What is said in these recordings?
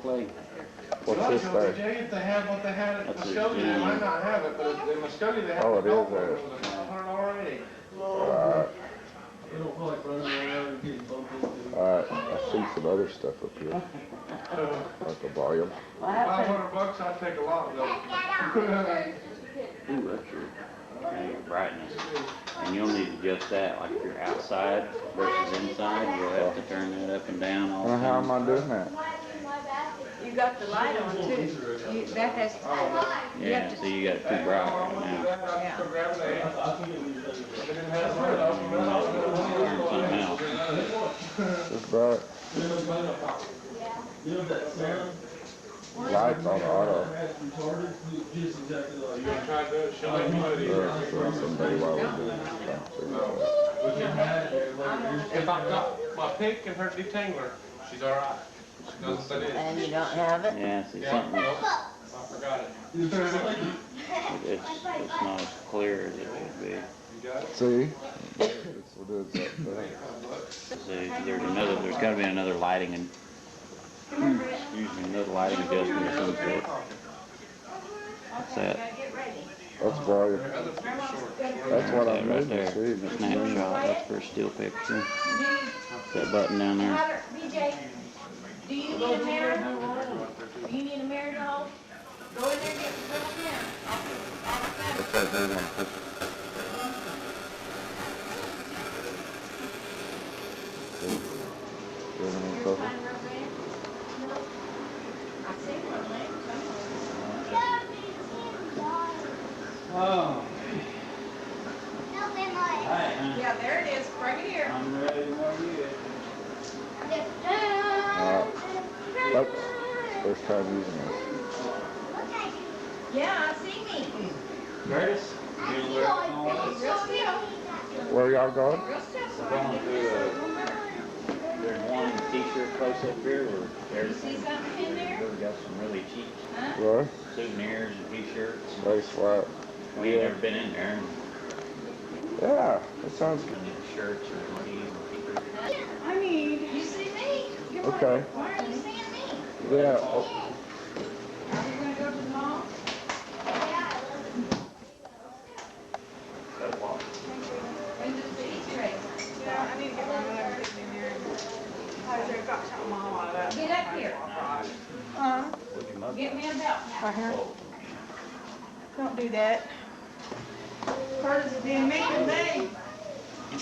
play. What's this thing? If they have what they had at Muskogee, they might not have it, but in Muskogee they have it is there. there. It was $180. Alright, I see some other stuff up here. Like a volume. $500, I'd take a lot of those. Ooh, that's your brightness. And you'll need to adjust that, like if you're outside versus inside, you'll have to turn that up and down all the time. How am I doing that? You got the light on too. That has. Yeah, so you got it too bright right now. Yeah. Turn something else. It's bright. Lights on auto. Somebody while we're doing If I've got my pick and her detangler, she's alright. And you don't have it? Yeah, see something. I forgot it. It's not as clear as it would be. See? There's got to be another lighting and usually another lighting adjustment of some sort. What's that? That's volume. That's what I'm Right moving there. to see. Snapshot. That's for a still picture. That button down there. BJ, do you need a mirror? Do you need a mirror to hold? Go in there and get the little mirror. What's that there on the picture? Oh. Yeah, there it is. Bring it here. I'm ready to know you. That's first time using this. Yeah, see me. Curtis, Real still. Where y'all going? Real still. we're going through there's one t-shirt place up here where You there's see something in there? really got some really cheap Huh? Where? souvenirs and t-shirts. Very flat. We ain't never been in there. Yeah, that sounds good. And shirts or hoodies and t-shirts. I mean, you see me? Okay. Why are you seeing me? Yeah. Are we gonna go to the mall? When does the Easter egg? Yeah, I need to get my mother in there. I've got something all out of that. Get up here. What'd your mother? Get me a belt. Right here. Don't do that. Curtis is Didn't make a day. Well,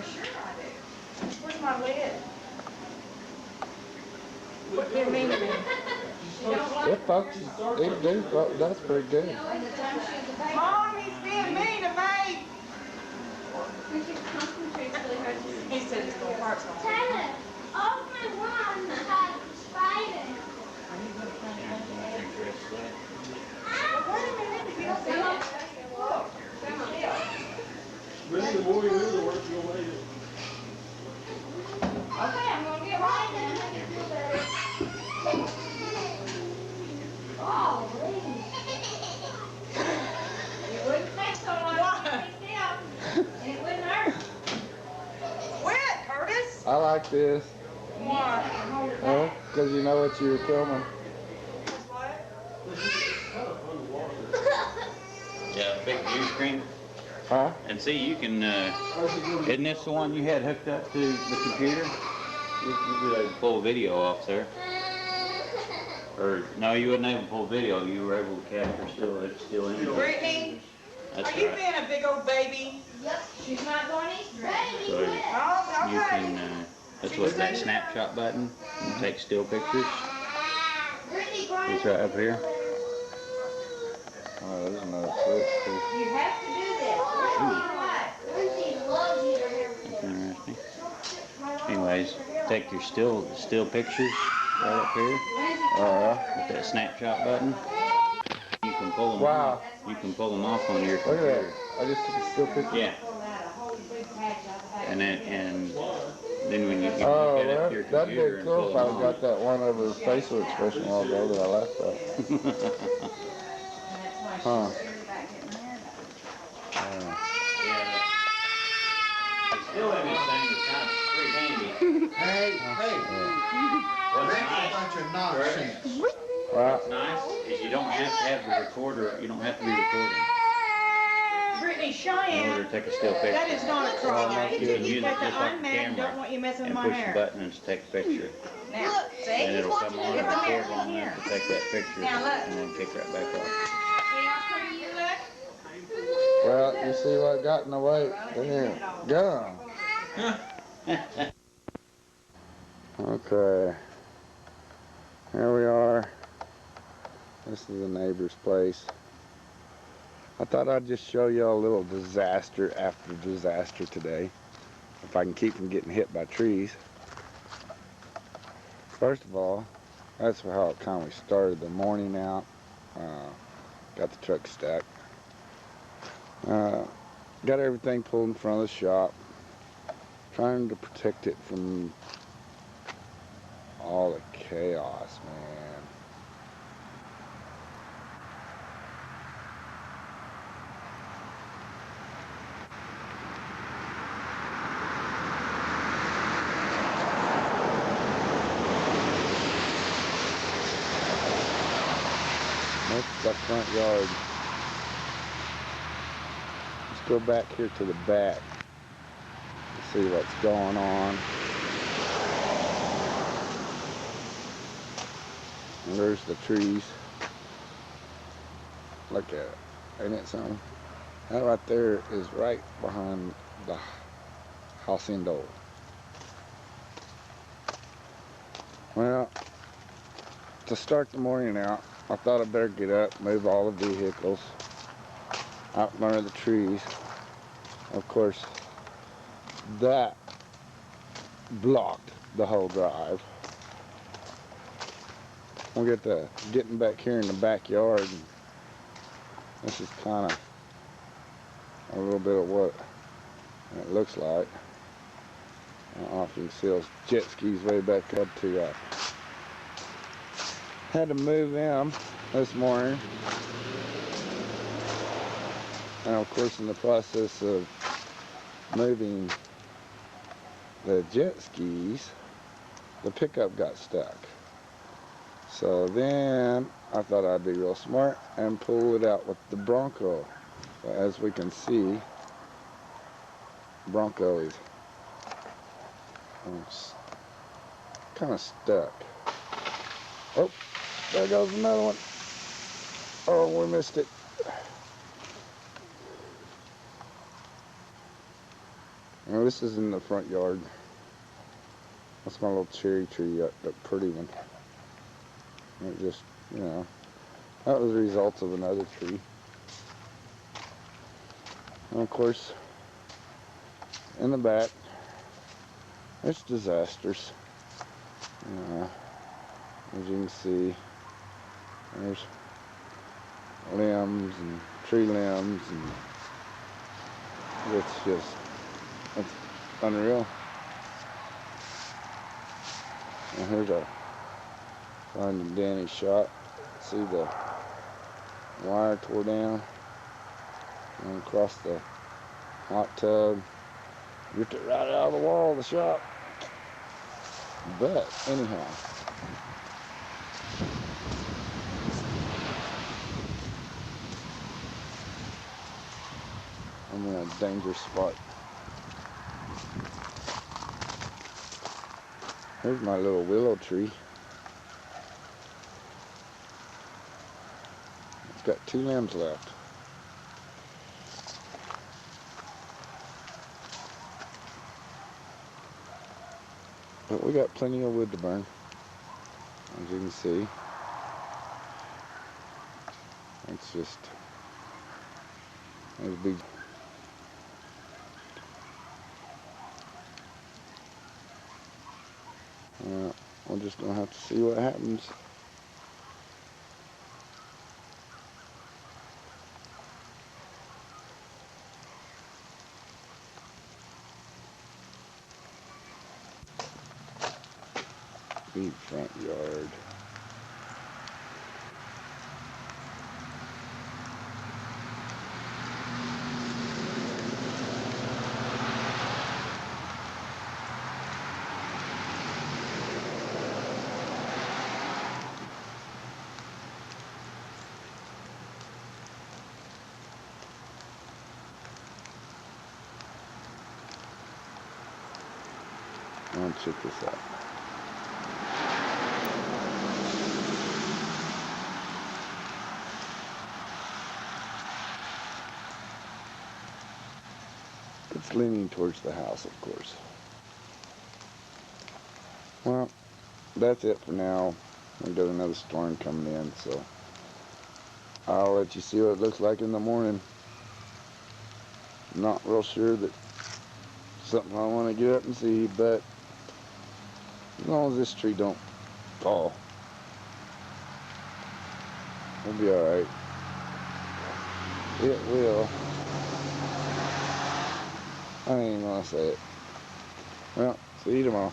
sure I do. Where's my lid? What do you mean? You don't like Yeah, folks, that's pretty good. when the time she's a baby? Mom, he's being mean to me. He said his little heart's gonna break. Tyler, all my wands have spiders. Wait a minute, if you don't see it. Really, the more you do, the worse you'll make it. Okay, I'm gonna get right in. Oh, really? It wouldn't take so long to take it out, and it wouldn't hurt. Quit, Curtis. I like this. Why? Because you know what you were filming. What? Yeah, big view screen. Huh? And see, you can, isn't this the one you had hooked up to the computer? You could able to pull video off there. Or, no, you wasn't able to pull video, you were able to capture still in. Brittany, That's are you right. being a big old baby? She's not going Easter egg. So Oh, you okay. can, that's what that snapshot button, you can take still pictures. It's right up here. Oh, there's another switch too. You have to do this. Lindsay loves you to hear me. That's interesting. Anyways, take your still pictures right up here with that snapshot button. You can pull them Wow. off. You can pull them off on your Look at that. computer. I just took a still picture. Yeah. And then when you can Oh, look at it to your that'd computer be and cool pull if them I off. got that one over facial expression a while ago that I laughed at. Huh. Still in this thing is kind of pretty handy. Hey, What's Rick, nice? a bunch of nonsense. What's nice is you don't have to have the recorder, you don't have to be recording Brittany, in Cheyenne, order to take a still picture. that is not a cry. You can use it But just like I'm a mad and don't camera want you messing with and my push the hair. button and take a picture. Now, see? And it'll come on and Get the mirror record long here. enough to take that picture Now look. and then kick right back off. See how pretty you look? Well, you see what got in the way? Damn. Go. Okay. Here we are. This is the neighbor's place. I thought I'd just show you a little disaster after disaster today. If I can keep from getting hit by trees. First of all, that's how it kind of started the morning out. Got the truck stacked. Got everything pulled in front of the shop. Trying to protect it from all the chaos, man. That's the front yard. Let's go back here to the back and see what's going on. And there's the trees. Look at it. Ain't it something? That right there is right behind the house door. Well, to start the morning out, I thought I'd better get up, move all the vehicles out from under the trees. Of course, that blocked the whole drive. We'll get to getting back here in the backyard. And this is kind of a little bit of what it looks like. I don't know if you can see those jet skis way back up to had to move them this morning. And of course, in the process of moving the jet skis, the pickup got stuck. So then I thought I'd be real smart and pull it out with the Bronco. But as we can see, Bronco is kind of stuck. Oh, there goes another one. Oh, we missed it. Now this is in the front yard. That's my little cherry tree, that pretty one. It just, you know, that was the result of another tree. And of course, in the back, it's disasters. As you can see, there's limbs and tree limbs, and it's unreal. And here's a finding Danny's shop. See the wire tore down and across the hot tub. Ripped it right out of the wall of the shop. But anyhow, I'm in a dangerous spot. Here's my little willow tree. It's got 2 limbs left. But we got plenty of wood to burn, as you can see. It's just, it's big. We're just gonna have to see what happens. Big front yard. on, check this out. It's leaning towards the house, of course. Well, that's it for now. We got another storm coming in, so I'll let you see what it looks like in the morning. Not real sure that something I want to get up and see, but as long as this tree don't fall, we'll be alright. It will. I ain't even gonna say it. Well, see you tomorrow.